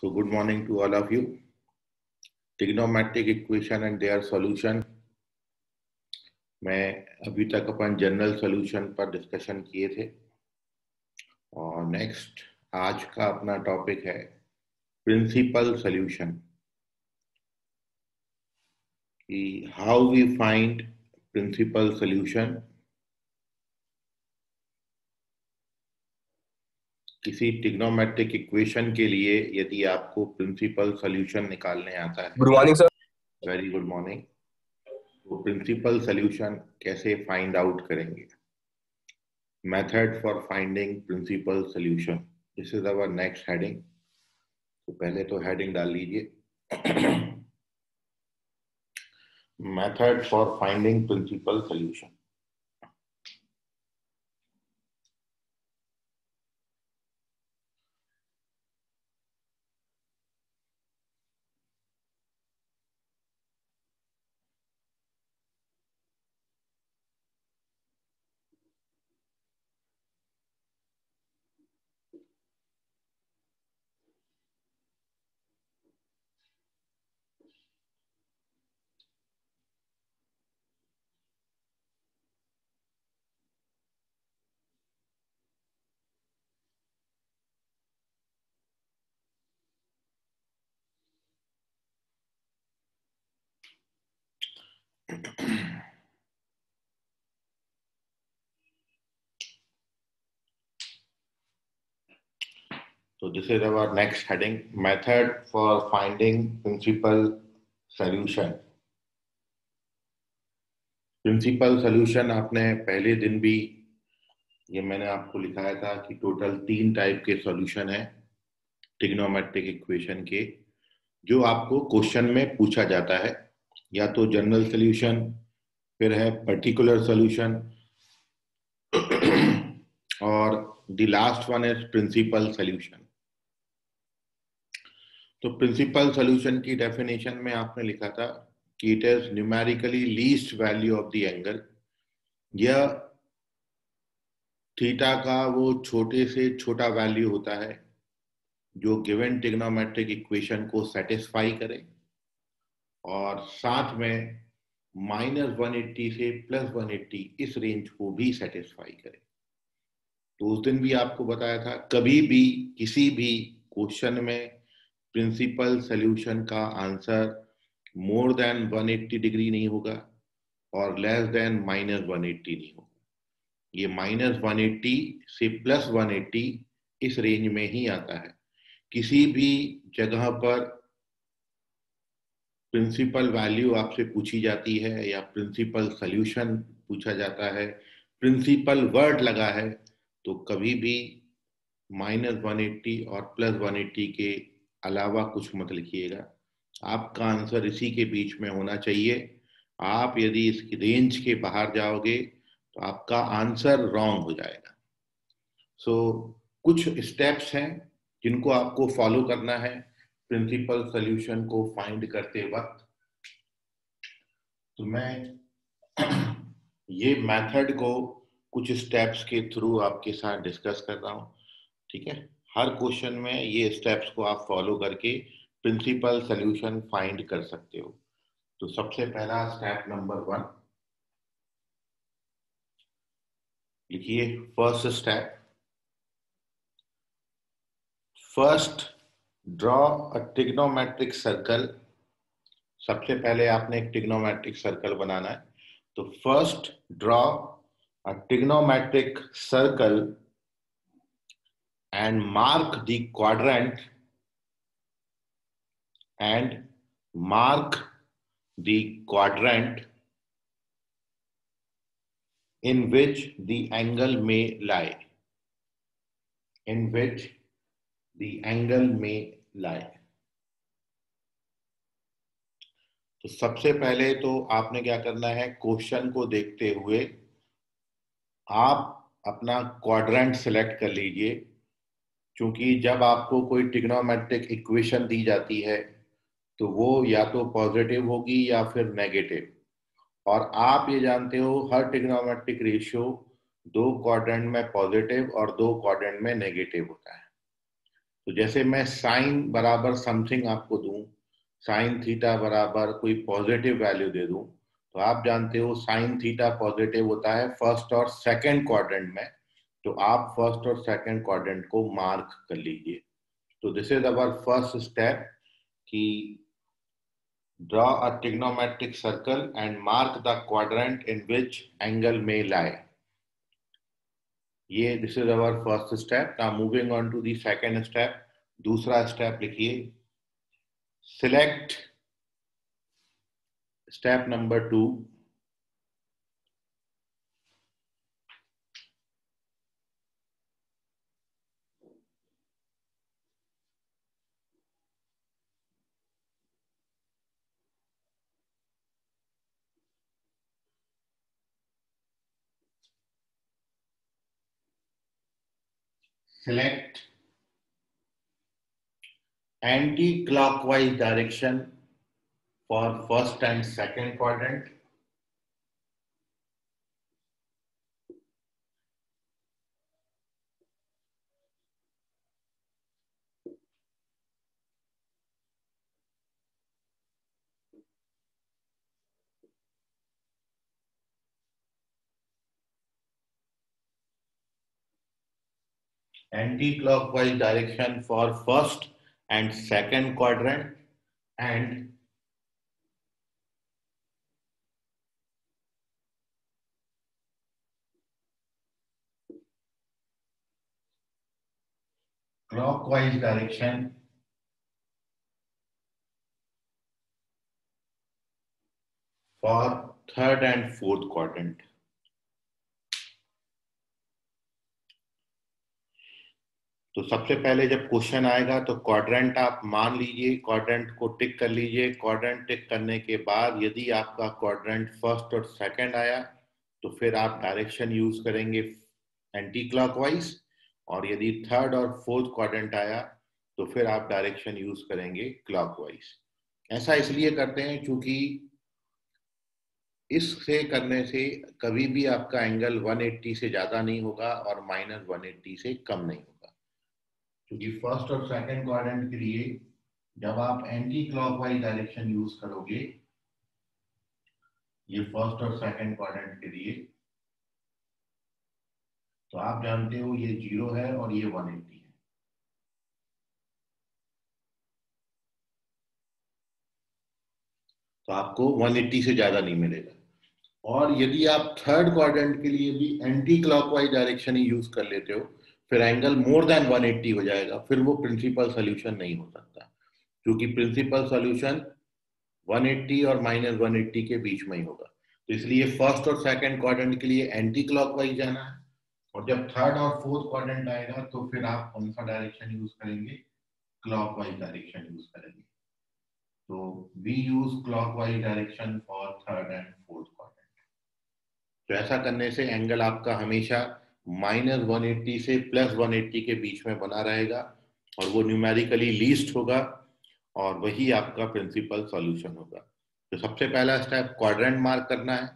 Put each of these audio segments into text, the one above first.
So good morning to all of you. Trigonometric equation and their solution. मैं अभी तक अपन जनरल सॉल्यूशन पर डिस्कशन किए थे और नेक्स्ट आज का अपना टॉपिक है प्रिंसिपल सॉल्यूशन कि how we find principal solution. किसी ट्रिग्नोमेट्रिक इक्वेशन के लिए यदि आपको प्रिंसिपल सॉल्यूशन निकालने आता है, good morning sir. Very good morning. तो प्रिंसिपल सॉल्यूशन कैसे फाइंड आउट करेंगे? Method for finding principal solution, this is our next heading. तो पहले तो हेडिंग डाल लीजिए, method for finding principal solution. So this is our next heading, method for finding principal solution. Principal solution आपने पहले दिन भी ये मैंने आपको लिखाया था कि टोटल 3 टाइप के सॉल्यूशन है ट्रिग्नोमेट्रिक इक्वेशन के, जो आपको क्वेश्चन में पूछा जाता है। या तो जनरल सॉल्यूशन, फिर है पर्टिकुलर सॉल्यूशन और the last one is principal solution. तो प्रिंसिपल सॉल्यूशन की डेफिनेशन में आपने लिखा था कि it is numerically least value of the angle. यह थीटा का वो छोटे से छोटा वैल्यू होता है जो गिवन ट्रिग्नोमेट्रिक इक्वेशन को सेटिस्फाई करे और साथ में -180 से +180 इस रेंज को भी सेटिस्फाई करे। तो उस दिन भी आपको बताया था, कभी भी किसी भी क्वेश्चन में प्रिंसिपल सॉल्यूशन का आंसर मोर देन 180 डिग्री नहीं होगा और लेस देन -180 नहीं होगा। ये -180 से +180 इस रेंज में ही आता है। किसी भी जगह पर प्रिंसिपल वैल्यू आपसे पूछी जाती है या प्रिंसिपल सॉल्यूशन पूछा जाता है, प्रिंसिपल वर्ड लगा है, तो कभी भी -180 और +180 के अलावा कुछ मत लिखिएगा। आपका आंसर इसी के बीच में होना चाहिए। आप यदि इसकी रेंज के बाहर जाओगे तो आपका आंसर रॉन्ग हो जाएगा। सो कुछ स्टेप्स हैं जिनको आपको फॉलो करना है प्रिंसिपल सॉल्यूशन को फाइंड करते वक्त। तो मैं ये मेथड को कुछ स्टेप्स के थ्रू आपके साथ डिस्कस कर रहा हूं, ठीक है। हर क्वेश्चन में ये स्टेप्स को आप फॉलो करके प्रिंसिपल सॉल्यूशन फाइंड कर सकते हो। तो सबसे पहला स्टेप नंबर 1 लिखिए। First step, first draw a trigonometric circle. सबसे पहले आपने एक ट्रिग्नोमेट्रिक सर्कल बनाना है। तो first draw a trigonometric circle and mark the quadrant in which the angle may lie, तो सबसे पहले तो आपने क्या करना है, क्वेश्चन को देखते हुए आप अपना क्वाड्रेंट सिलेक्ट कर लीजिए। क्योंकि जब आपको कोई ट्रिग्नोमेट्रिक इक्वेशन दी जाती है तो वो या तो पॉजिटिव होगी या फिर नेगेटिव, और आप ये जानते हो हर ट्रिग्नोमेट्रिक रेशियो 2 क्वाड्रेंट में पॉजिटिव और 2 क्वाड्रेंट में नेगेटिव होता है। तो जैसे मैं साइन बराबर समथिंग आपको दूं, साइन थीटा बराबर कोई पॉजिटिव वैल्यू दे दूं, तो आप जानते हो साइन थीटा पॉजिटिव होता है फर्स्ट और सेकंड क्वाड्रेंट में। तो आप फर्स्ट और सेकंड क्वाड्रेंट को मार्क कर लीजिए। तो this is our first step कि draw a trigonometric circle and mark the quadrant in which angle may lie. ये this is our first step. Now moving on to the second step. दूसरा step लिखिए, select step number 2, select anti-clockwise direction for first and second quadrant. Anti-clockwise direction for first and second quadrant, and clockwise direction for third and fourth quadrant. तो सबसे पहले जब question आएगा तो quadrant आप मान लीजिए, क्वाड्रेंट को टिक कर लीजिए। क्वाड्रेंट टिक करने के बाद यदि आपका क्वाड्रेंट फर्स्ट और सेकंड आया तो फिर आप डायरेक्शन यूज करेंगे एंटी क्लॉकवाइज, और यदि थर्ड और फोर्थ क्वाड्रेंट आया तो फिर आप डायरेक्शन यूज करेंगे क्लॉकवाइज। ऐसा इसलिए करते हैं क्योंकि इससे करने से कभी भी आपका एंगल 180 से ज्यादा नहीं होगा और -180 से कम नहीं होगा। क्योंकि फर्स्ट और सेकंड क्वाड्रेंट के लिए जब आप एंटी क्लॉकवाइज डायरेक्शन यूज करोगे, ये फर्स्ट और सेकंड क्वाड्रेंट के लिए, तो आप जानते हो ये 0 है और ये 180 है। तो आपको 180 से ज्यादा नहीं मिलेगा। और यदि आप थर्ड क्वाड्रेंट के लिए भी एंटी क्लॉकवाइज डायरेक्शन ही यूज कर लेते हो, फिर एंगल मोर देन 180 हो जाएगा, फिर वो प्रिंसिपल सोल्यूशन नहीं हो सकता, क्योंकि प्रिंसिपल सोल्यूशन 180 और -180 के बीच में ही होगा। तो इसलिए फर्स्ट और सेकंड क्वाड्रेंट के लिए एंटी क्लॉकवाइज जाना है, और जब थर्ड और फोर्थ क्वाड्रेंट आएगा तो फिर आप कौन सा डायरेक्शन यूज करेंगे? क्लॉकवाइज डायरेक्शन यूज करेंगे। तो we use clockwise direction for third and fourth quadrant. तो ऐसा करने से एंगल आपका हमेशा -180 से +180 के बीच में बना रहेगा, और वो न्यूमेरिकली लीस्ट होगा, और वही आपका प्रिंसिपल सॉल्यूशन होगा। तो सबसे पहला स्टेप क्वाड्रेंट मार्क करना है।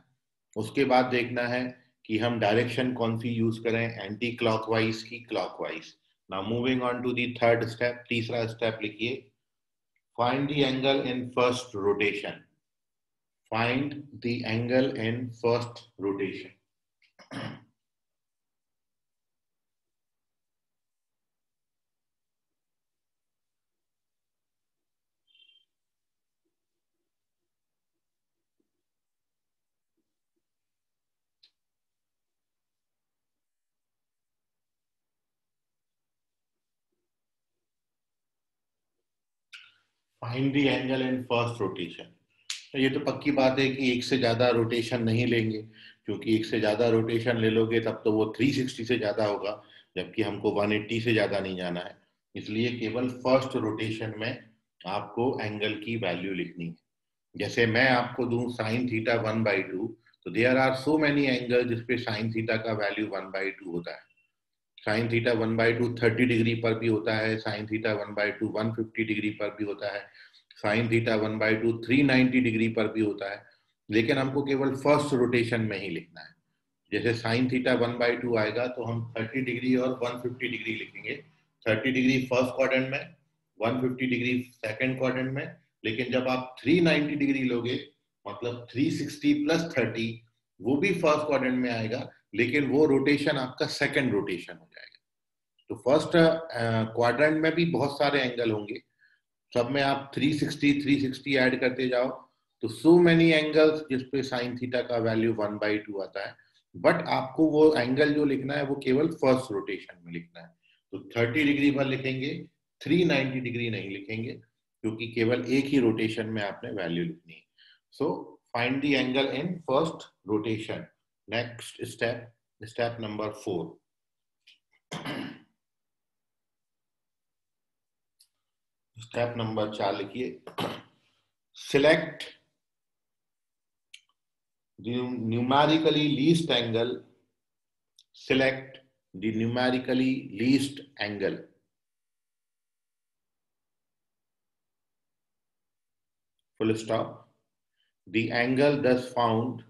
उसके बाद देखना है कि हम डायरेक्शन कौन सी यूज करें, एंटी क्लॉकवाइज की clockwise. Now moving on to the third step. तीसरा स्टेप लिखिए, find the angle in first rotation. Find the angle in first rotation. Find the angle in first rotation. तो ये तो पक्की बात है कि एक से ज्यादा रोटेशन नहीं लेंगे, क्योंकि एक से ज्यादा रोटेशन ले लोगे तब तो वो 360 से ज्यादा होगा, जबकि हमको 180 से ज्यादा नहीं जाना है। इसलिए केवल फर्स्ट रोटेशन में आपको एंगल की वैल्यू लिखनी है। जैसे मैं आपको दूं साइन थीटा 1/2, तो there are so many angle जिसपे साइन थीटा का वैल्यू 1/2 होता है। साइन थीटा 1/2 30 डिग्री पर भी होता है, साइन थीटा 1/2 150 डिग्री पर भी होता है, साइन थीटा 1/2 390 डिग्री पर भी होता है। लेकिन हमको केवल फर्स्ट रोटेशन में ही लिखना है। जैसे साइन थीटा 1/2 आएगा तो हम 30 डिग्री और 150 डिग्री लिखेंगे। 30 डिग्री फर्स्ट क्वाड्रेंट में, 150 डिग्री सेकंड क्वाड्रेंट में, लेकिन जब आप 390 डिग्री लोगे मतलब 360 प्लस 30, वो भी फर्स्ट क्वाड्रेंट में आएगा, लेकिन वो रोटेशन आपका सेकंड रोटेशन हो जाएगा। तो फर्स्ट क्वाड्रेंट में भी बहुत सारे एंगल होंगे, सब में आप 360 ऐड करते जाओ तो सो मेनी एंगल्स जिसपे साइन थीटा का वैल्यू 1/2 आता है, बट आपको वो एंगल जो लिखना है वो केवल फर्स्ट रोटेशन में लिखना है। तो 30 डिग्री पर लिखेंगे, 390 डिग्री नहीं लिखेंगे, क्योंकि केवल एक ही रोटेशन में आपने वैल्यू लिखनी है। So find the angle in first rotation. Next step, step number 4। Step number 4 लिखिए, select the numerically least angle. Select the numerically least angle. Full stop. The angle thus found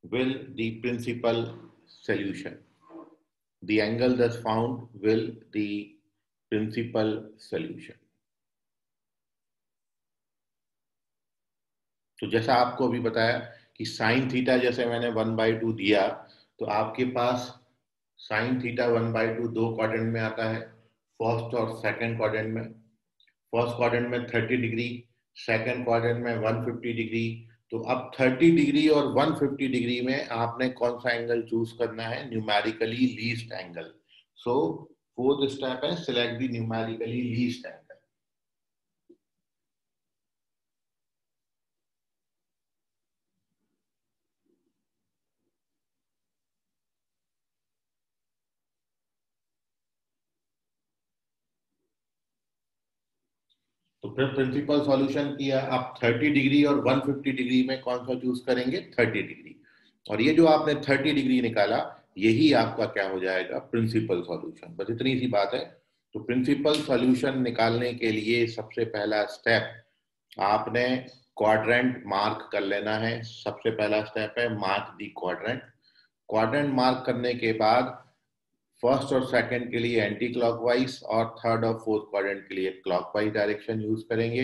will the principal solution. The angle thus found will the principal solution. तो जैसा आपको अभी बताया कि sine theta जैसे मैंने 1/2 दिया, तो आपके पास साइन थीटा 1/2 दो क्वाड्रेंट में आता है, फर्स्ट और सेकंड क्वाड्रेंट में। फर्स्ट क्वाड्रेंट में 30 डिग्री, सेकंड क्वाड्रेंट में 150 डिग्री। तो अब 30 डिग्री और 150 डिग्री में आपने कौन सा एंगल चूज करना है? Numerically least angle. So fourth step है select the numerically least angle. तो फिर प्रिंसिपल सॉल्यूशन किया, आप 30 डिग्री और 150 डिग्री में कौन सा चूज करेंगे? 30 डिग्री। और ये जो आपने 30 डिग्री निकाला, यही आपका क्या हो जाएगा? Principal solution. बस इतनी सी बात है। तो प्रिंसिपल सॉल्यूशन निकालने के लिए सबसे पहला स्टेप आपने क्वाड्रेंट मार्क कर लेना है। सबसे पहला स्टेप है mark the quadrant. Quadrant mark करने के बाद फर्स्ट और सेकंड के लिए एंटी क्लॉकवाइज और थर्ड और फोर्थ क्वाड्रेंट के लिए क्लॉकवाइज डायरेक्शन यूज करेंगे।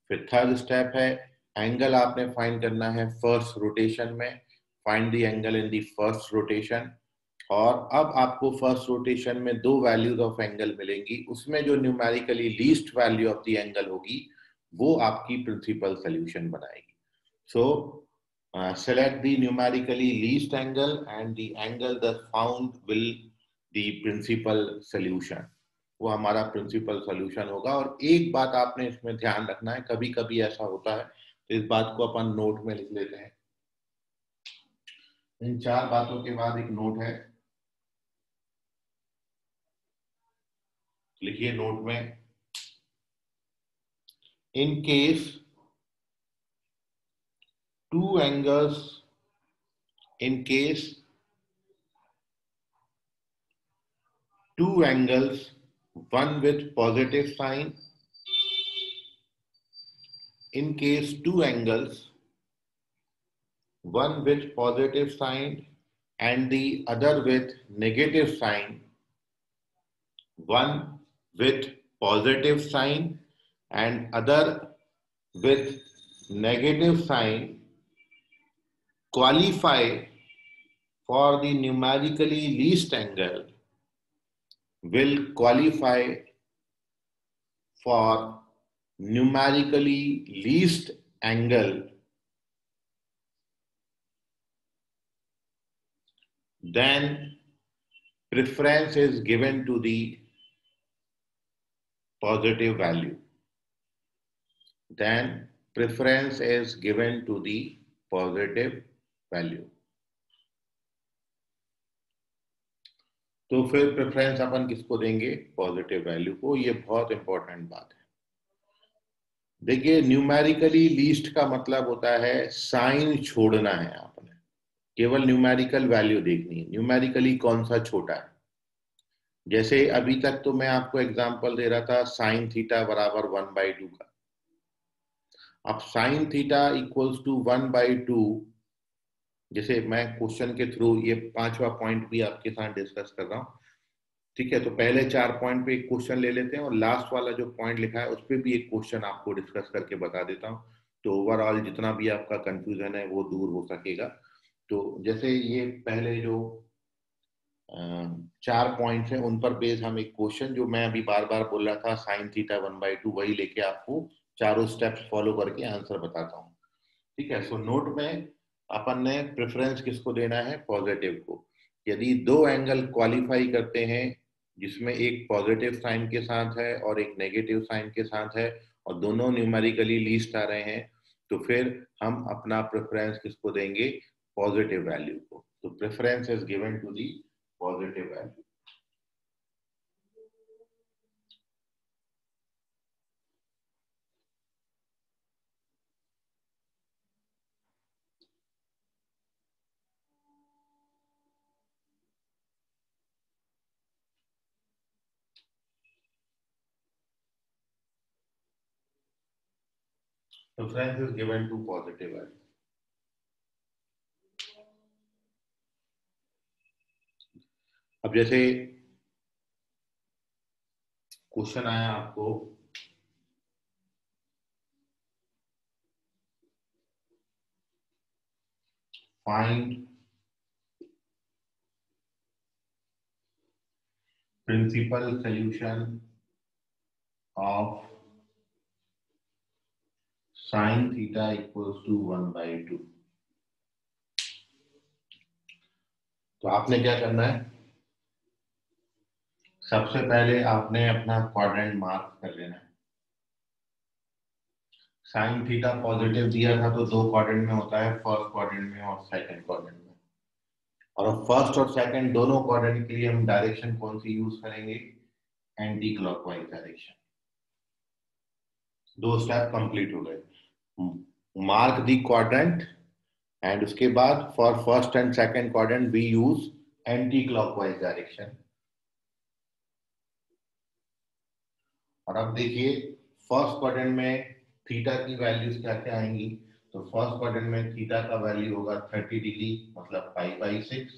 फिर थर्ड स्टेप है एंगल आपने फाइंड करना है फर्स्ट रोटेशन में। Find the angle in the first rotation. और अब आपको फर्स्ट रोटेशन में दो वैल्यूज ऑफ एंगल मिलेंगी, उसमें जो numerically least value of the angle होगी वो आपकी प्रिंसिपल सोल्यूशन बनाएगी। सो select the numerically least angle and the angle thus found will the principal solution। वो हमारा प्रिंसिपल सोल्यूशन होगा। और एक बात आपने इसमें ध्यान रखना है, कभी कभी ऐसा होता है, तो इस बात को अपन नोट में लिख लेते हैं। इन चार बातों के बाद एक नोट है, लिखिए नोट में, in case two angles, in case two angles, one with positive sign, in case two angles, one with positive sign and the other with negative sign, one with positive sign and other with negative sign, qualify for the numerically least angle, will qualify for numerically least angle, then preference is given to the positive value. Then preference is given to the positive value. तो फिर preference अपन किसको देंगे? Positive value को। ये बहुत important बात है। देखिए न्यूमेरिकली लीस्ट का मतलब होता है साइन छोड़ना है आपने, केवल न्यूमेरिकल वैल्यू देखनी है, न्यूमेरिकली कौन सा छोटा है। जैसे अभी तक तो मैं आपको एग्जांपल दे रहा था साइन थीटा बराबर 1/2 का। अब साइन थीटा इक्वल्स टू 1/2 जैसे मैं क्वेश्चन के थ्रू ये पांचवा पॉइंट भी आपके साथ डिस्कस कर रहा हूँ, ठीक है। तो पहले 4 पॉइंट पे एक क्वेश्चन ले लेते हैं और लास्ट वाला जो पॉइंट लिखा है उस पर भी एक क्वेश्चन आपको डिस्कस करके बता देता हूँ, तो ओवरऑल जितना भी आपका कंफ्यूजन है वो दूर हो सकेगा। तो जैसे ये पहले जो 4 पॉइंट्स हैं उन पर बेस हम एक क्वेश्चन जो मैं अभी बार बार बोल रहा था साइन थीटा 1/2 वही लेके आपको चारों स्टेप्स फॉलो करके आंसर बताता हूँ, ठीक है। सो नोट में अपन ने प्रेफरेंस किसको देना है, पॉजिटिव को। यदि दो एंगल क्वालिफाई करते हैं जिसमें एक पॉजिटिव साइन के साथ है और एक नेगेटिव साइन के साथ है और दोनों न्यूमेरिकली लीस्ट आ रहे हैं, तो फिर हम अपना प्रेफरेंस किसको देंगे, पॉजिटिव वैल्यू को। तो preference is given to the positive value. Preference is given to positive value. अब जैसे क्वेश्चन आया आपको, find principal solution of sine theta equals to 1/2। तो आपने क्या करना है, सबसे पहले आपने अपना क्वाड्रेंट मार्क कर लेना है। साइन थीटा पॉजिटिव दिया था तो दो क्वाड्रेंट में होता है, फर्स्ट क्वाड्रेंट में और सेकंड क्वाड्रेंट में। और अब फर्स्ट और सेकंड दोनों क्वाड्रेंट के लिए हम डायरेक्शन कौन सी यूज करेंगे, एंटी क्लॉकवाइज डायरेक्शन। दो स्टेप कंप्लीट हो गए। मार्क दी क्वाड्रेंट एंड उसके बाद for first and second quadrant we use anti clockwise direction. और अब देखिए फर्स्ट क्वाड्रेंट में थीटा की वैल्यूज क्या क्या आएंगी। तो फर्स्ट क्वाड्रेंट में थीटा का वैल्यू होगा 30 डिग्री, मतलब π/6।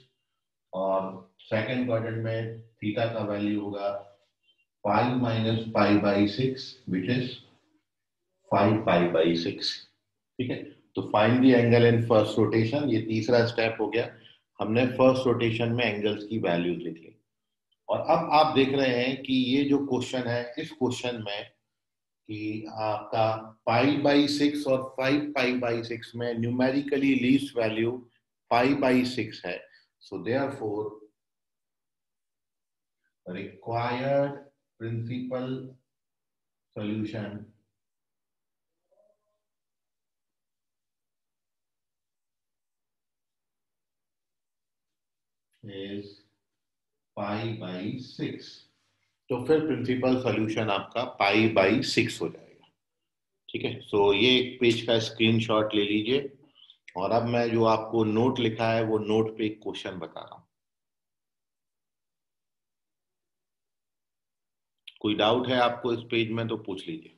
और सेकंड क्वाड्रेंट में थीटा का वैल्यू होगा पाई माइनस π/6 विच इज 5π/6, ठीक है। तो find the angle in first rotation, ये तीसरा स्टेप हो गया। हमने फर्स्ट रोटेशन में एंगल्स की वैल्यूज लिख ली। और अब आप देख रहे हैं कि ये जो क्वेश्चन है, इस क्वेश्चन में कि आपका π/6 और 5π/6 में न्यूमेरिकली लीस्ट वैल्यू π/6 है। So therefore required principal solution is π/6। तो फिर प्रिंसिपल सॉल्यूशन आपका π/6 हो जाएगा, ठीक है। सो ये एक पेज का स्क्रीनशॉट ले लीजिए। और अब मैं जो आपको नोट लिखा है वो नोट पे एक क्वेश्चन बता रहा हूं। कोई डाउट है आपको इस पेज में तो पूछ लीजिए।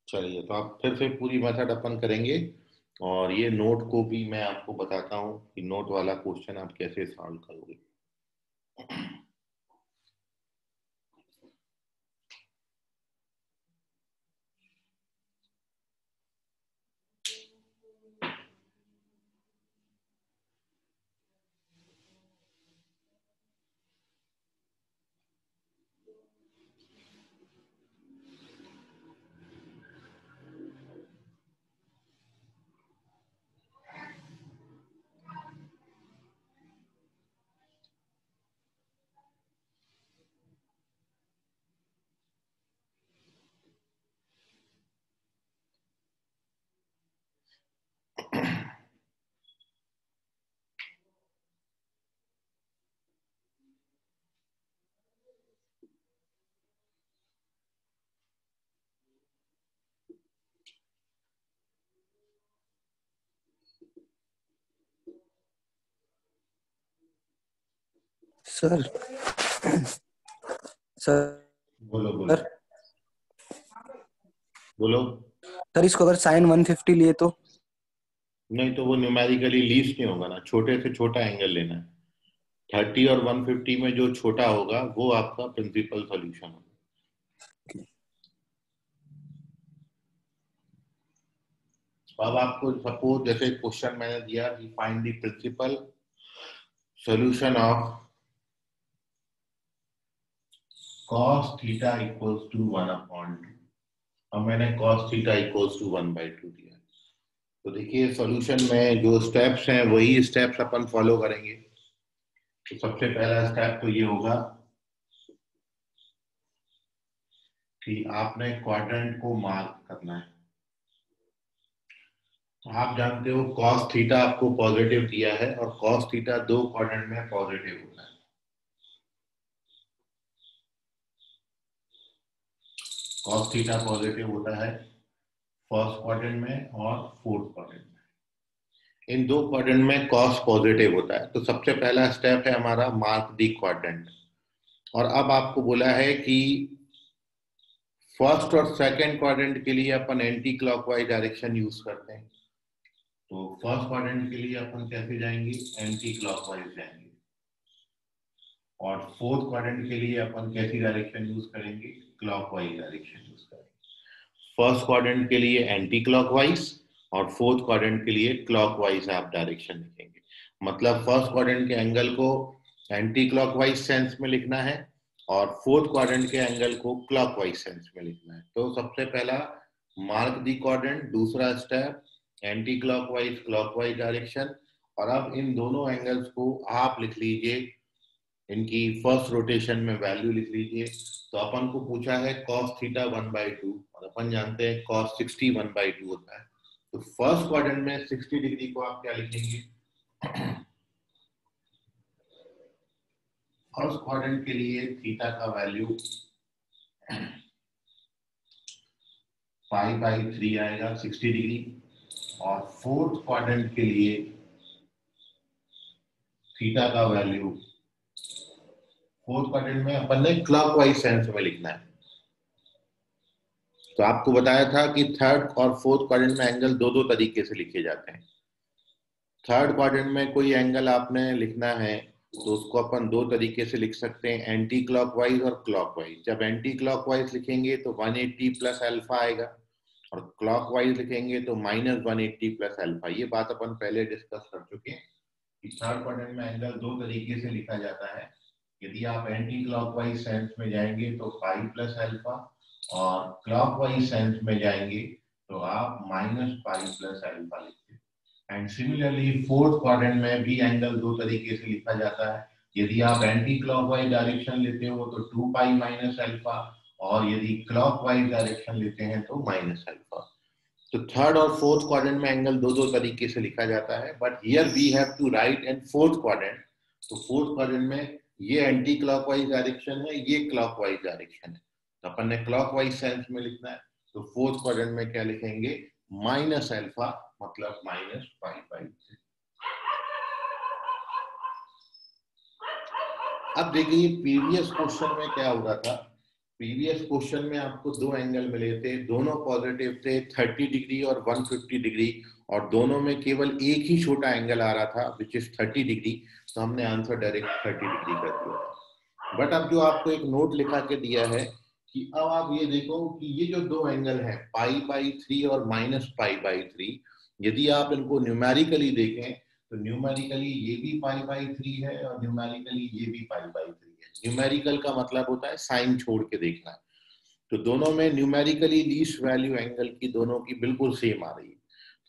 चलिए, तो आप फिर से पूरी मेथड अपन करेंगे और ये नोट को भी मैं आपको बताता हूँ कि नोट वाला क्वेश्चन आप कैसे सॉल्व करोगे। सर सर बोलो बोलो बोलो। सर इसको अगर साइन 150 लिए तो? नहीं तो वो न्यूमेरिकली लीस्ट नहीं होगा ना, छोटे से छोटा एंगल लेना है। 30 और 150 में जो छोटा होगा वो आपका प्रिंसिपल सॉल्यूशन होगा। अब आपको सपोज जैसे क्वेश्चन मैंने दिया कि find the principal solution of cos theta equals to 1/2। अब मैंने cos थीटा इक्वल्स टू 1/2 दिया। तो देखिए सॉल्यूशन में जो स्टेप्स हैं वही स्टेप्स अपन फॉलो करेंगे। तो सबसे पहला स्टेप तो ये होगा कि आपने क्वाड्रेंट को मार्क करना है। तो आप जानते हो cos थीटा आपको पॉजिटिव दिया है और cos थीटा दो क्वाड्रेंट में पॉजिटिव होता है। cos थीटा पॉजिटिव होता है फर्स्ट क्वाड्रेंट में और फोर्थ क्वाड्रेंट में। इन दो क्वाड्रेंट में cos पॉजिटिव होता है। तो सबसे पहला स्टेप है हमारा मार्क दी क्वाड्रेंट। और अब आपको बोला है कि फर्स्ट और सेकंड क्वाड्रेंट के लिए अपन एंटी क्लॉकवाइज डायरेक्शन यूज करते हैं। तो फर्स्ट क्वाड्रेंट के लिए अपन कैसे जाएंगे, एंटी क्लॉकवाइज जाएंगे। और फोर्थ क्वाड्रेंट के लिए अपन कैसी डायरेक्शन यूज करेंगे, क्लॉकवाइज डायरेक्शन यूज करेंगे। फर्स्ट क्वाड्रेंट के लिए एंटी क्लॉकवाइज और फोर्थ क्वाड्रेंट के लिए क्लॉकवाइज आप डायरेक्शन लिखेंगे। मतलब फर्स्ट क्वाड्रेंट के एंगल को एंटी क्लॉकवाइज सेंस में लिखना है और फोर्थ क्वाड्रेंट के एंगल को क्लॉकवाइज सेंस में लिखना है। तो सबसे पहला मार्क दी क्वाड्रेंट, दूसरा step anti clockwise clockwise direction. और अब इन दोनों एंगल्स को आप लिख लीजिए, इनकी फर्स्ट रोटेशन में वैल्यू लिख लीजिए। तो अपन को पूछा है cos थीटा 1/2 और अपन जानते हैं cos 60 1/2 होता है। तो फर्स्ट क्वाड्रेंट में 60 डिग्री को आप क्या लिखेंगे, फर्स्ट क्वाड्रेंट के लिए थीटा का वैल्यू π/3 आएगा 60 डिग्री। और फोर्थ क्वाड्रेंट के लिए थीटा का वैल्यू फोर्थ क्वाड्रेंट में अपन ने क्लॉकवाइज सेंस में लिखना है। तो आपको बताया था कि थर्ड और फोर्थ क्वाड्रेंट में एंगल दो दो तरीके से लिखे जाते हैं। थर्ड क्वाड्रेंट में कोई एंगल आपने लिखना है तो उसको अपन दो तरीके से लिख सकते हैं, एंटी क्लॉकवाइज और क्लॉकवाइज। जब एंटी क्लॉकवाइज लिखेंगे तो 180 प्लस अल्फा आएगा और क्लॉकवाइज लिखेंगे तो -180 प्लस अल्फा। ये बात अपन पहले डिस्कस कर चुके हैं कि थर्ड क्वाड्रेंट में एंगल दो तरीके से लिखा जाता है। यदि आप एंटी क्लॉकवाइज सेंस में जाएंगे तो पाई प्लस अल्फा और क्लॉकवाइज सेंस में जाएंगे तो आप -पाई प्लस अल्फा लिखते हैं। एंड सिमिलरली फोर्थ क्वाड्रेंट में भी एंगल दो तरीके से लिखा जाता है। यदि आप एंटी क्लॉकवाइज डायरेक्शन लेते हो तो 2 पाई माइनस अल्फा और यदि क्लॉकवाइज डायरेक्शन लेते हैं तो माइनस अल्फा। तो थर्ड और फोर्थ क्वाड्रेंट में एंगल दो दो तरीके से लिखा जाता है, but here we have to write in fourth quadrant. तो फोर्थ क्वाड्रेंट में ये एंटी क्लॉकवाइज डायरेक्शन है, ये क्लॉकवाइज डायरेक्शन है। तो अपन ने क्लॉकवाइज सेंस में लिखना है। तो फोर्थ क्वाड्रेंट में क्या लिखेंगे, माइनस अल्फा मतलब -π/3। अब देखिए प्रीवियस क्वेश्चन में क्या हो रहा था। प्रीवियस क्वेश्चन में आपको दो एंगल मिले थे, दोनों पॉजिटिव थे, 30 डिग्री और 150 डिग्री, और दोनों में केवल एक ही छोटा एंगल आ रहा था विच इज 30 डिग्री। तो हमने आंसर डायरेक्ट 30 डिग्री कर दिया। बट अब जो आपको एक नोट लिखा के दिया है कि अब आप ये देखो कि ये जो दो एंगल हैं π/3 और -π/3, यदि आप इनको न्यूमेरिकली देखें तो न्यूमेरिकली ये भी π/3 है और न्यूमेरिकली ये भी π/3 है। न्यूमेरिकल का मतलब होता है साइन छोड़ के देखना। तो दोनों में न्यूमेरिकली लीस्ट वैल्यू एंगल की दोनों की बिल्कुल सेम आ रही है।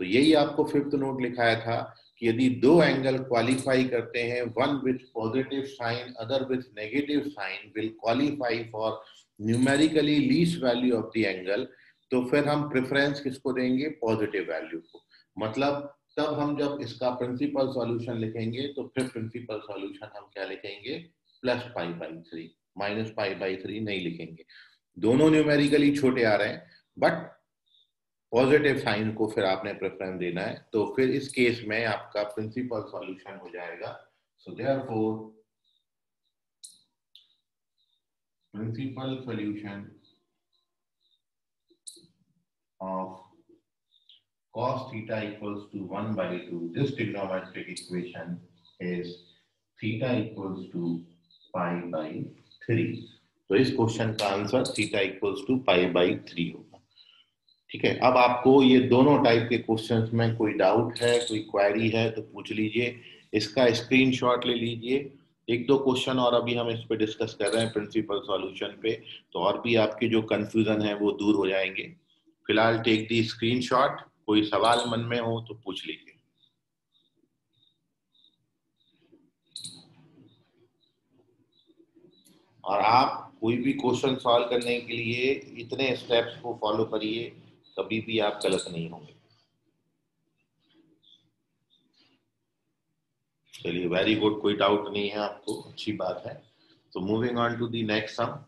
तो यही आपको फिफ्थ नोट लिखाया था कि यदि दो एंगल क्वालिफाई करते हैं, one with positive sign other with negative sign will qualify for numerically least value of the angle, तो फिर हम प्रेफरेंस किसको देंगे, पॉजिटिव वैल्यू को। मतलब तब हम जब इसका प्रिंसिपल सॉल्यूशन लिखेंगे तो फिर प्रिंसिपल सॉल्यूशन हम क्या लिखेंगे, +π/3, -π/3 नहीं लिखेंगे। दोनों न्यूमेरिकली छोटे आ रहे हैं बट पॉजिटिव साइन को फिर आपने प्रेफरेंस देना है। तो फिर इस केस में आपका प्रिंसिपल सॉल्यूशन हो जाएगा। So therefore principal solution of cos theta equals to 1 by 2, this trigonometric equation is theta equals to pi by 3. तो इस क्वेश्चन का answer theta equals to pi by 3 होगा। ठीक है, अब आपको ये दोनों टाइप के क्वेश्चंस में कोई डाउट है, कोई क्वेरी है तो पूछ लीजिए, इसका स्क्रीनशॉट ले लीजिए। एक दो क्वेश्चन और अभी हम इस पे डिस्कस कर रहे हैं प्रिंसिपल सॉल्यूशन पे, तो और भी आपके जो कंफ्यूजन है वो दूर हो जाएंगे। फिलहाल टेक दी स्क्रीनशॉट, कोई सवाल मन में हो तो पूछ लीजिए। और आप कोई भी क्वेश्चन सॉल्व करने के लिए इतने स्टेप्स को फॉलो करिए, कभी भी आप गलत नहीं होंगे। चलिए, वेरी गुड, कोई डाउट नहीं है आपको, अच्छी बात है। तो moving on to the next sum.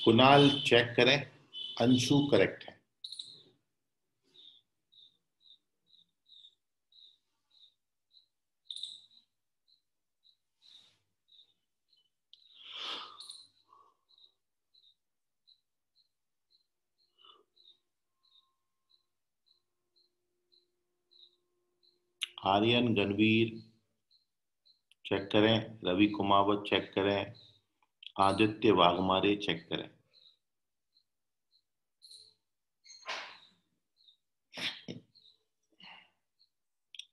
Kunal check करें, अंशु करेक्ट है। आर्यन गणवीर चेक करें, रवि कुमावत चेक करें, आदित्य वाघमारे चेक करें।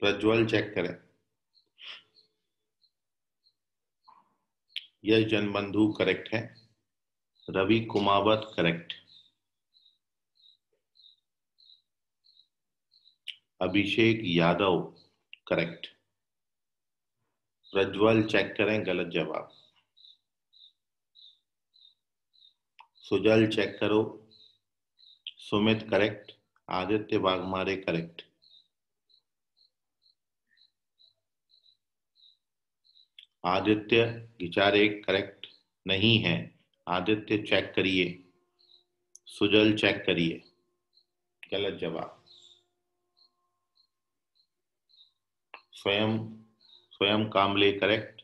प्रज्वल चेक करें। यश जनबंधु करेक्ट है। Ravi Kumawat correct. Abhishek Yadav correct. Prajwal check करें, गलत जवाब। सुजल चेक करो। Sumit correct. Aditya Waghmare correct. Aditya Ghichare correct नहीं है। आदित्य चेक करिए। सुजल चेक करिए, गलत जवाब। स्वयं स्वयं कामले करेक्ट।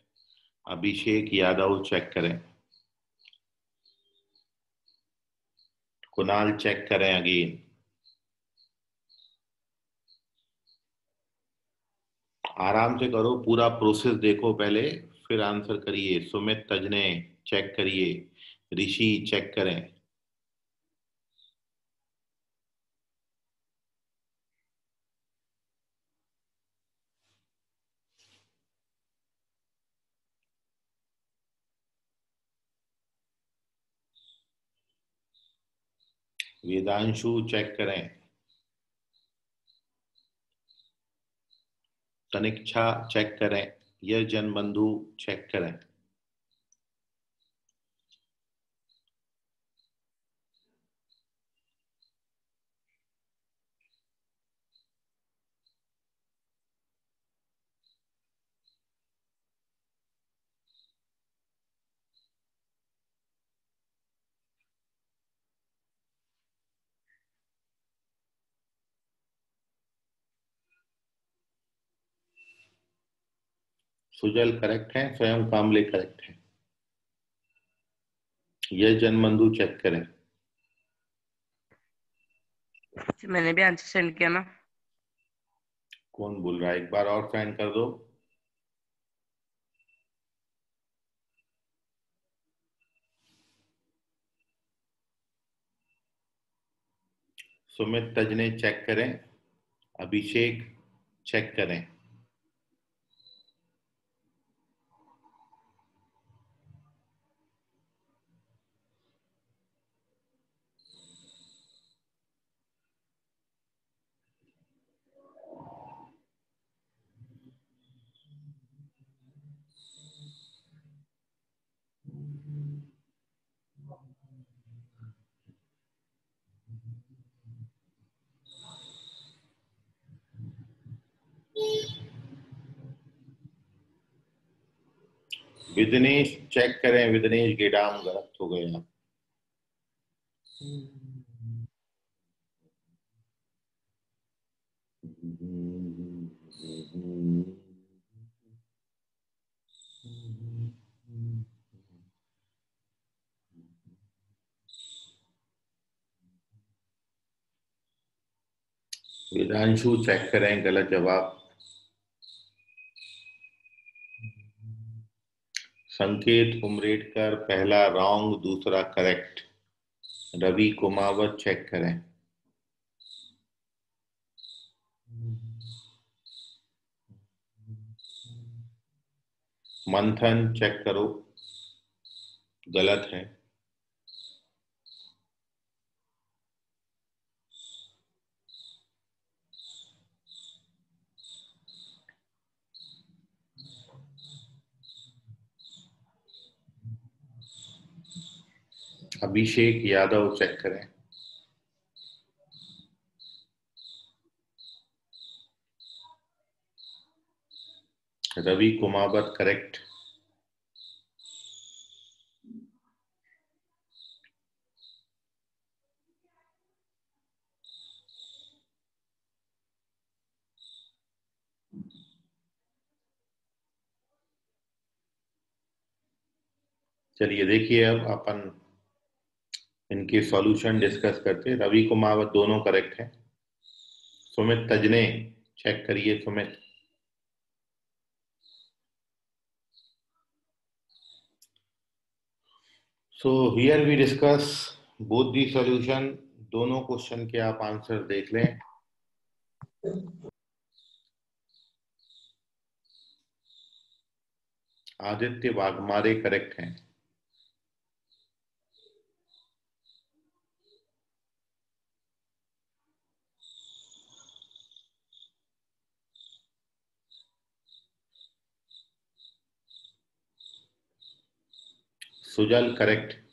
अभिषेक यादव चेक करें। कुणाल चेक करें अगेन। आराम से करो, पूरा प्रोसेस देखो पहले, फिर आंसर करिए। सुमित तजने चेक करिए। ऋषि चेक करें। वेदांशु चेक करें। तनिक्षा चेक करें। यह जनबंधु चेक करें। सुजल करेक्ट है, स्वयं कामले करेक्ट है। यह जनबंधु चेक करें। मैंने भी आंसर सेंड किया ना। कौन बोल रहा है? एक बार और साइन कर दो। सुमित तजने चेक करें। अभिषेक चेक करें। विदनेश चेक करें। विदनेश गेडाम गलत हो गया। वेदांशु चेक करें, गलत जवाब। संकेत उमरेडकर पहला रॉन्ग, दूसरा करेक्ट। रवि कुमावत चेक करें। मंथन चेक करो, गलत है। अभिषेक यादव चेक करें। रवि कुमावत करेक्ट। चलिए देखिए, अब अपन इनके सॉल्यूशन डिस्कस करते। रवि कुमावत दोनों करेक्ट है। सुमित तजने चेक करिए। Sumit so here we discuss both the solution. दोनों क्वेश्चन के आप आंसर देख लें। आदित्य वाघमारे करेक्ट हैं। सुजल करेक्ट।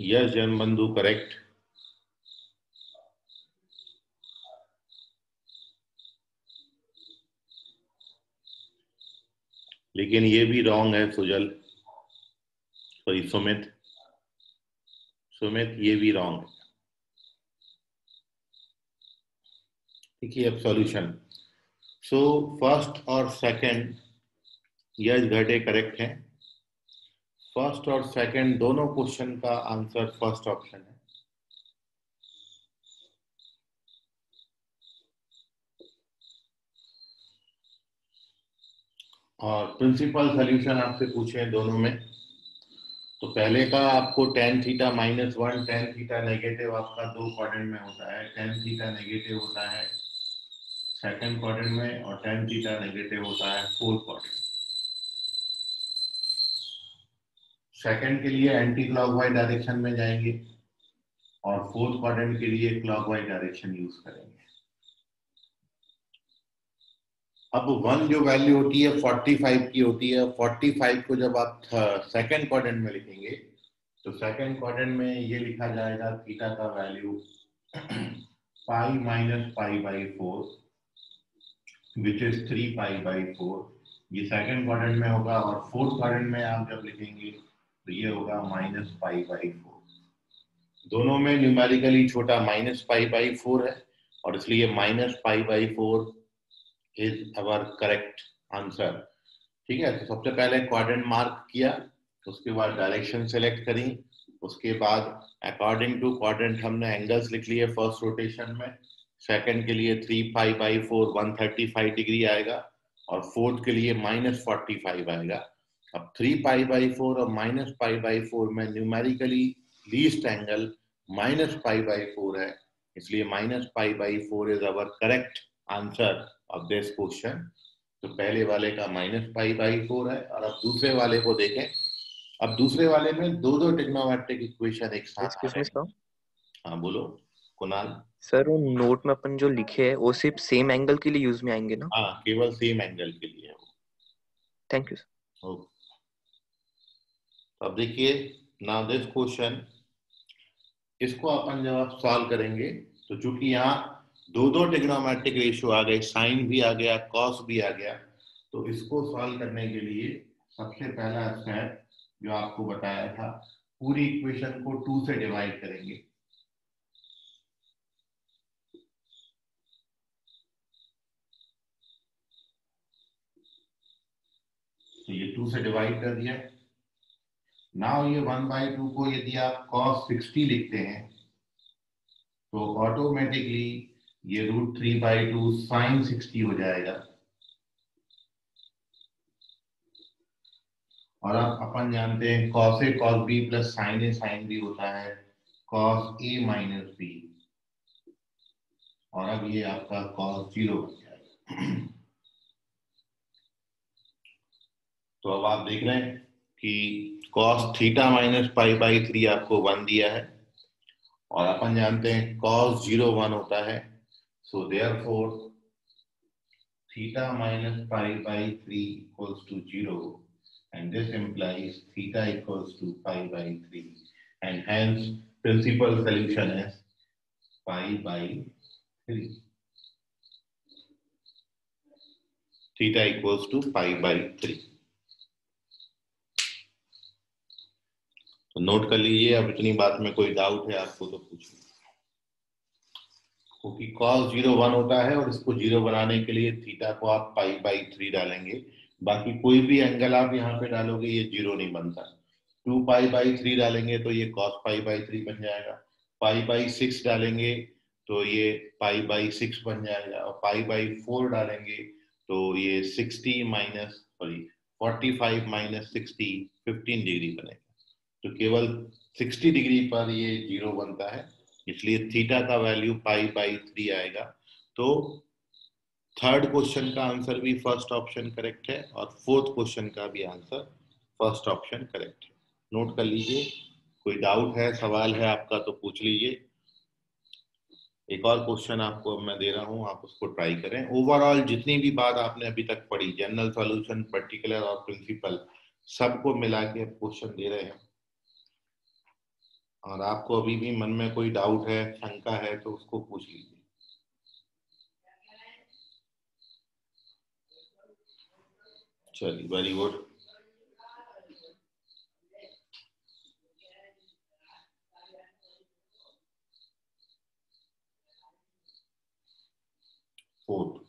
यस जन बंधु करेक्ट। लेकिन ये भी रॉन्ग है सुजल, सॉरी सुमित, सुमित ये भी रॉन्ग है। देखिए अब सॉल्यूशन, सो फर्स्ट और सेकंड यस घटे करेक्ट है। फर्स्ट और सेकंड दोनों क्वेश्चन का आंसर फर्स्ट ऑप्शन है। और प्रिंसिपल सॉल्यूशन आपसे पूछे दोनों में, तो पहले का आपको tan theta -1 tan theta negative आपका दो क्वाड्रेंट में होता है, tan थीटा नेगेटिव होता है सेकंड क्वाड्रेंट में और tan थीटा नेगेटिव होता है फोर्थ क्वाड्रेंट। सेकंड के लिए एंटी क्लॉकवाइज डायरेक्शन में जाएंगे और फोर्थ क्वाड्रेंट के लिए क्लॉकवाइज डायरेक्शन यूज करेंगे। अब वन जो वैल्यू होती है 45 की होती है, 45 को जब आप सेकंड क्वाड्रेंट में लिखेंगे तो सेकंड क्वाड्रेंट में ये लिखा जाएगा थीटा का value pi minus pi by 4 which is 3 pi by 4, ये सेकंड क्वाड्रेंट में होगा। और फोर्थ क्वाड्रेंट में आप जब लिखेंगे तो ये होगा माइनस पाई बाई 4। दोनों में न्यूमेरिकली छोटा माइनस पाई बाई 4 है और इसलिए minus pi by 4 is our correct answer. ठीक है, तो सबसे पहले क्वाड्रेंट मार्क किया, उसके बाद डायरेक्शन सेलेक्ट करी, उसके बाद अकॉर्डिंग टू क्वाड्रेंट हमने एंगल्स लिख लिए फर्स्ट रोटेशन में। सेकंड के लिए 3 पाई बाई 4 135 डिग्री आएगा और फोर्थ के लिए -45 आएगा। अब 3 पाई बाई 4 और -पाई बाई 4 में numerically least angle -pi by 4 है, इसलिए -pi by 4 is our correct answer of this question. तो पहले वाले का -पाई बाई 4 है। और अब दूसरे वाले को देखें, अब दूसरे वाले में दो ट्रिग्नोमेट्रिक इक्वेशन एक साथ आ एक्सक्यूज रहे मी हैं। सर। हाँ बोलो कुणाल। सर वो नोट में अपन जो लिखे है वो सिर्फ सेम एंगल के लिए यूज में आएंगे ना? हाँ केवल सेम एंगल के लिए है वो। Thank you sir. ओके, तो अब देखिए नाउ दिस क्वेश्चन, इसको अपन जब आप सॉल्व करेंगे तो चूंकि यहाँ दो ट्रिग्नोमेट्रिक रेशियो आ गए, साइन भी आ गया कॉस भी आ गया, तो इसको सॉल्व करने के लिए सबसे पहला स्टेप जो आपको बताया था, पूरी इक्वेशन को 2 से डिवाइड करेंगे। तो ये 2 से डिवाइड कर दिया। नाउ ये 1/2 को यदि आप cos 60 लिखते हैं तो ऑटोमेटिकली ये √3/2 sin 60 हो जाएगा। और अब अपन जानते हैं cos A cos B plus sin A sin B होता है cos A माइनस B, और अब ये आपका cos 0 बन जाएगा। तो अब आप देख रहे हैं कि cos थीटा -पाई/3 आपको 1 दिया है और अपन जानते हैं cos 0 1 होता है। सो देयरफॉर थीटा -पाई/3 equals to 0 and this implies theta equals to pi/3 and hence principal solution is pi/3. Theta equals to pi/3. तो नोट कर लीजिए। अब इतनी बात में कोई डाउट है आपको तो पूछिए, क्योंकि cos 0 1 होता है और इसको 0 बनाने के लिए थीटा को आप pi/3 डालेंगे। बाकी कोई भी एंगल आप यहाँ पे डालोगे ये 0 नहीं बनता। 2 pi/3 डालेंगे तो ये cos pi/3 बन जाएगा, pi/6 डालेंगे तो ये pi/6 बन जाएगा और pi/4 डालेंगे तो ये 60 माइनस 45 माइनस 60 15 डिग्री बनेगा। तो केवल 60 डिग्री पर ये 0 बनता है, इसलिए थीटा का वैल्यू π/3 आएगा। तो थर्ड क्वेश्चन का आंसर भी फर्स्ट ऑप्शन करेक्ट है और फोर्थ क्वेश्चन का भी आंसर फर्स्ट ऑप्शन करेक्ट है। नोट कर लीजिए। कोई डाउट है, सवाल है आपका तो पूछ लीजिए। एक और क्वेश्चन आपको अब मैं दे रहा हूं, आप उसको ट्राई करें। ओवरऑल जितनी भी बात आपने अभी तक पढ़ी, जनरल सॉल्यूशन, पर्टिकुलर और प्रिंसिपल, सबको मिला के क्वेश्चन दे रहे हैं। और आपको अभी भी मन में कोई डाउट है, शंका है, तो उसको पूछ लीजिए। चलिए, very good. Fourth,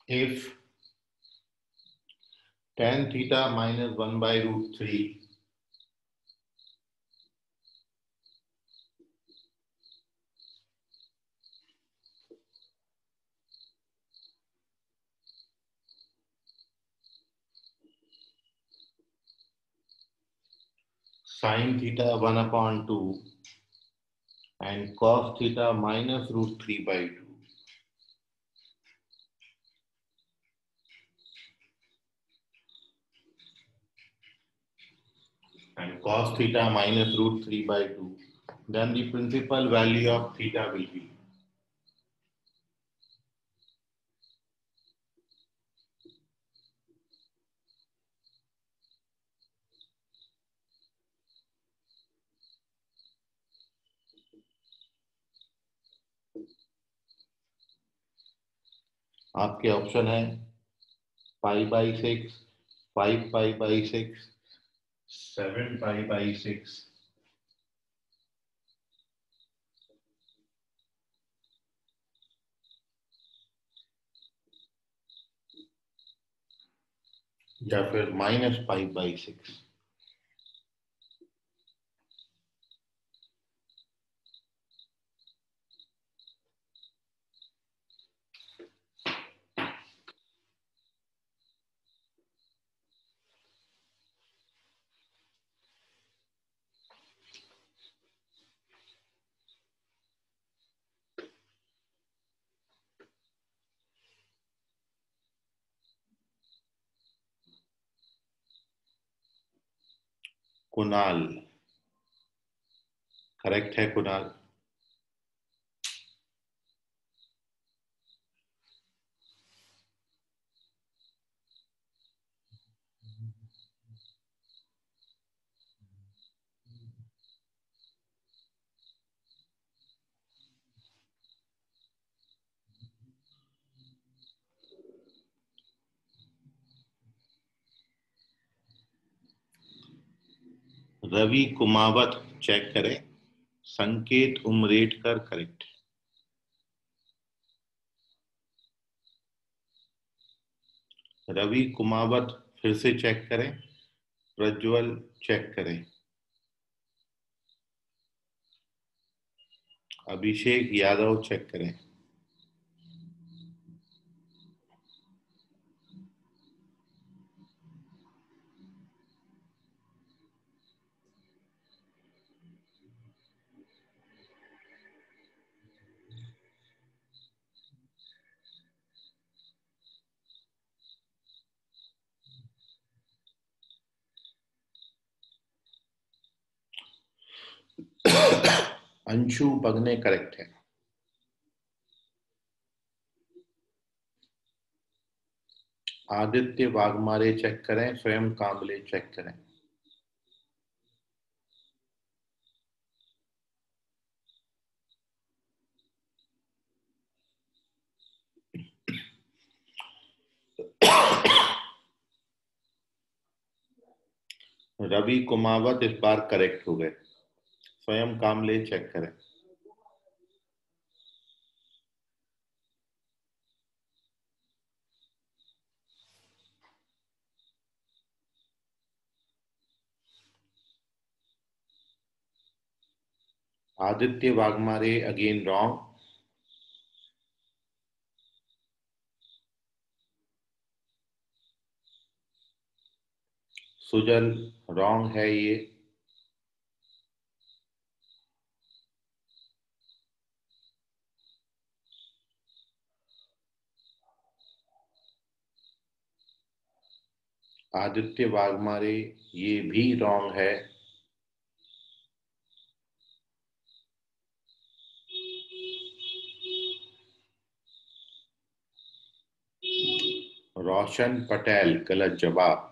if tan theta minus 1/√3 sin theta 1/2 and cos theta minus √3/2, and cos theta minus √3/2, then the principal value of theta will be. आपके ऑप्शन है π/6, 5π/6, 7π/6, या फिर -π/6। कुणाल, करेक्ट है कुणाल। रवि कुमावत चेक करें, संकेत उमरेडकर करेक्ट। रवि कुमावत फिर से चेक करें, प्रज्वल चेक करें, अभिषेक यादव चेक करें। अंशु बगने करेक्ट है। आदित्य वाघमारे चेक करें, स्वयं कांबले चेक करें। रवि कुमावत इस बार करेक्ट हो गए, स्वयं कांबले चेक करें। Aditya Waghmare again wrong. Sujal wrong है ये. आदित्य वाघमारे ये भी रॉन्ग है. रोशन पटेल गलत जवाब.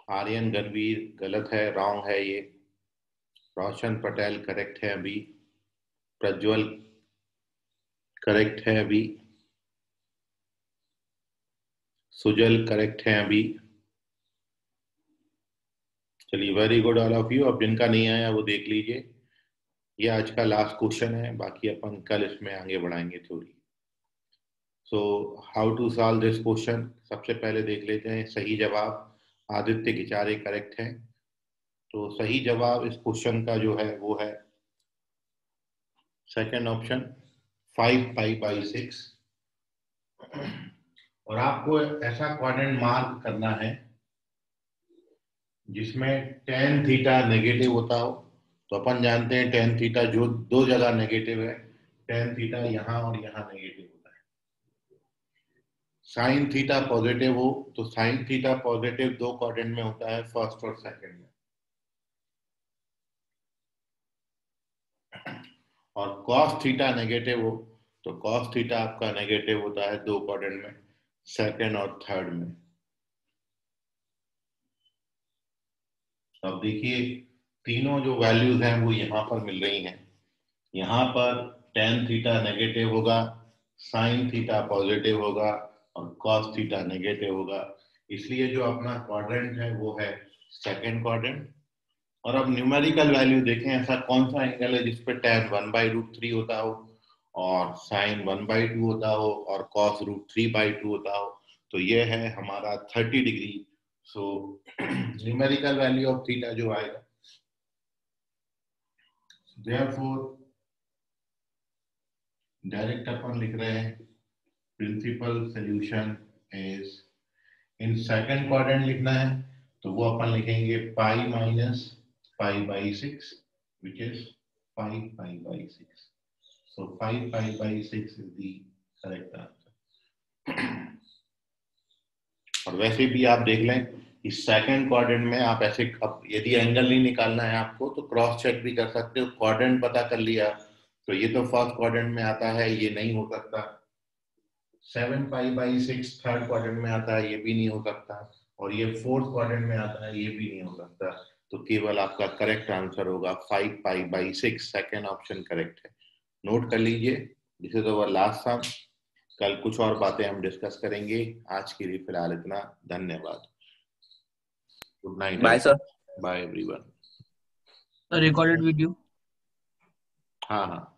आर्यन गणवीर गलत है, रॉन्ग है ये. रोशन पटेल करेक्ट है अभी. प्रज्वल करेक्ट है अभी. सुजल करेक्ट है अभी. चलिए, very good all of you. अब जिनका नहीं आया वो देख लीजिए. ये आज का लास्ट क्वेश्चन है, बाकी अपन कल इसमें आगे बढ़ाएंगे थोड़ी. So how to solve this question. सबसे पहले देख लेते हैं सही जवाब. आदित्य गिचारे करेक्ट है. तो सही जवाब इस क्वेश्चन का जो है वो है सेकंड ऑप्शन 5π/6. और आपको ऐसा क्वाड्रेंट मार्क करना है जिसमें tan थीटा नेगेटिव होता हो. तो अपन जानते हैं tan थीटा जो दो जगह नेगेटिव है, tan थीटा यहाँ और यहाँ नेगेटिव होता है. sin थीटा पॉजिटिव हो तो sin थीटा पॉजिटिव दो क्वाड्रेंट में होता है, फर्स्ट और सेकंड में. और cos थीटा नेगेटिव हो तो cos थीटा आपका नेगेटिव होता है दो क्वाड्रेंट में, सेकंड और थर्ड में. अब देखिए तीनों जो वैल्यूज हैं वो यहाँ पर मिल रही हैं. यहाँ पर tan थीटा नेगेटिव होगा, sin थीटा पॉजिटिव होगा और cos थीटा नेगेटिव होगा. इसलिए जो अपना क्वाड्रेंट है वो है सेकंड क्वाड्रेंट. और अब न्यूमेरिकल वैल्यू देखें, ऐसा कौन सा एंगल है जिसपे tan 1/√3 होता हो और sin 1/2 होता हो और cos √3/2 होता हो. तो ये है हमारा 30 degree. So numerical value of theta जो आएगा, therefore डायरेक्ट अपन लिख रहे हैं principal solution is, in second quadrant लिखना है तो वो अपन लिखेंगे π-π/6 which is 5π/6. so 5π/6 is the correct answer. और वैसे भी आप देख लें इस सेकंड क्वाड्रेंट में आप ऐसे, अब यदि एंगल नहीं निकालना है आपको तो क्रॉस चेक भी कर सकते हो. क्वाड्रेंट पता कर लिया तो ये तो फर्स्ट क्वाड्रेंट में आता है, ये नहीं हो सकता. 7π/6 थर्ड क्वाड्रेंट में आता है, ये भी नहीं हो सकता. और ये फोर्थ क्वाड्रेंट में आता है, ये भी नहीं हो सकता. तो केवल आपका करेक्ट आंसर होगा 5π/6. सेकंड ऑप्शन करेक्ट है. नोट कर लीजिए. दिस इज अवर लास्ट सम. कल कुछ और बातें हम डिस्कस करेंगे. आज के लिए फिलहाल इतना. धन्यवाद. Good night. Bye sir. Bye everyone. Recorded video. हाँ हाँ.